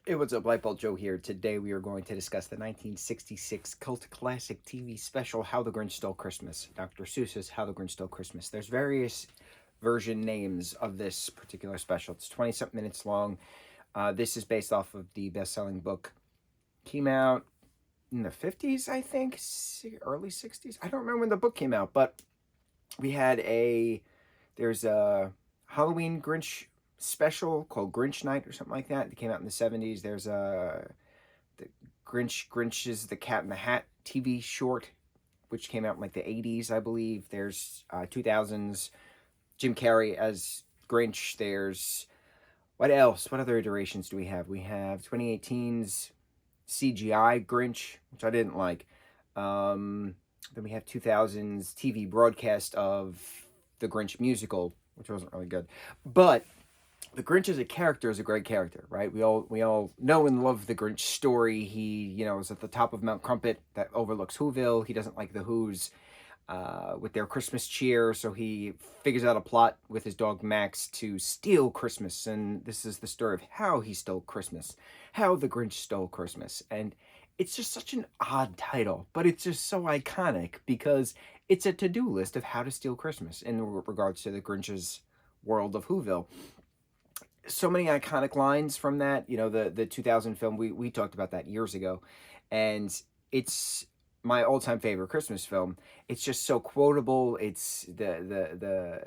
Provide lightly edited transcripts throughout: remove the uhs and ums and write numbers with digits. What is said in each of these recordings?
Hey, what's up? Lightboltjoe here. Today we are going to discuss the 1966 cult classic TV special, How the Grinch Stole Christmas. Dr. Seuss's How the Grinch Stole Christmas. There's various version names of this particular special. It's 20-something minutes long. This is based off of the best-selling book. Came out in the 50s, I think, early 60s. I don't remember when the book came out, but there's a Halloween Grinch special called Grinch Night or something like that. It came out in the 70s. There's the Grinch's The Cat in the Hat TV short, which came out in like the 80s, I believe. There's 2000s Jim Carrey as Grinch. There's what else? What other iterations do we have? We have 2018's CGI Grinch, which I didn't like. Then we have 2000's TV broadcast of the Grinch musical, which wasn't really good. But the Grinch as a character is a great character, right? We all know and love the Grinch story. He, is at the top of Mount Crumpet that overlooks Whoville. He doesn't like the Who's with their Christmas cheer, so he figures out a plot with his dog Max to steal Christmas. And this is the story of how he stole Christmas, how the Grinch stole Christmas. And it's just such an odd title, but it's just so iconic because it's a to-do list of how to steal Christmas in regards to the Grinch's world of Whoville. So many iconic lines from that, the 2000 film, we talked about that years ago, and it's my all-time favorite Christmas film. It's just so quotable. It's the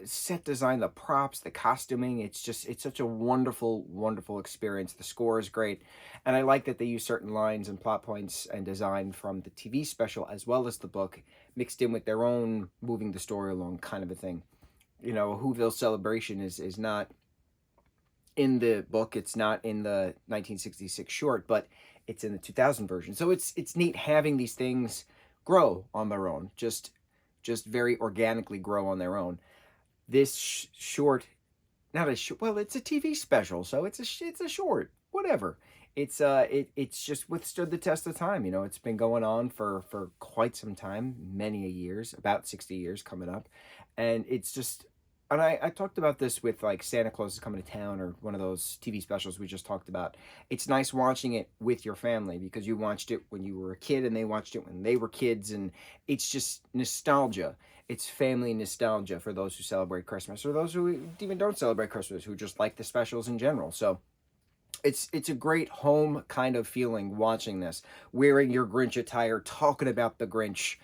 set design, the props, the costuming. It's such a wonderful, wonderful experience. The score is great, and I like that they use certain lines and plot points and design from the TV special as well as the book, mixed in with their own moving the story along kind of a thing. Whoville celebration is not in the book. It's not in the 1966 short, but it's in the 2000 version. So it's neat having these things grow on their own, just very organically grow on their own. This short, not a short, well, it's a TV special, so it's a short, whatever. It's just withstood the test of time. It's been going on for quite some time, many a years, about 60 years coming up, and it's just. And I talked about this with like Santa Claus is Coming to Town or one of those TV specials we just talked about. It's nice watching it with your family because you watched it when you were a kid and they watched it when they were kids. And it's just nostalgia. It's family nostalgia for those who celebrate Christmas or those who even don't celebrate Christmas, who just like the specials in general. So it's a great home kind of feeling watching this, wearing your Grinch attire, talking about the Grinch.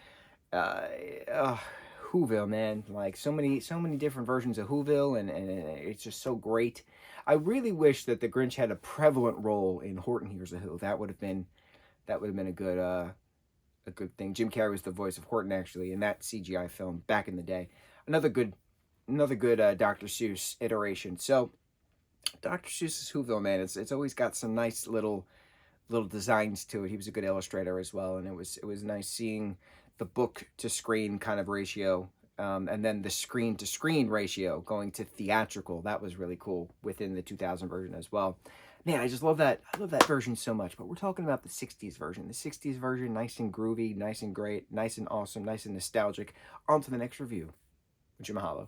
Whoville, man, like so many different versions of Whoville, and it's just so great. I really wish that the Grinch had a prevalent role in Horton Hears a Who. That would have been a good thing. Jim Carrey was the voice of Horton actually in that CGI film back in the day. Another good Dr. Seuss iteration. So Dr. Seuss's Whoville, man, it's always got some nice little designs to it. He was a good illustrator as well, and it was nice seeing the book to screen kind of ratio, and then the screen to screen ratio going to theatrical. That was really cool within the 2000 version as well. Man, I just love that. I love that version so much. But we're talking about the 60s version. The 60s version, nice and groovy, nice and great, nice and awesome, nice and nostalgic. On to the next review. Mucho mahalo.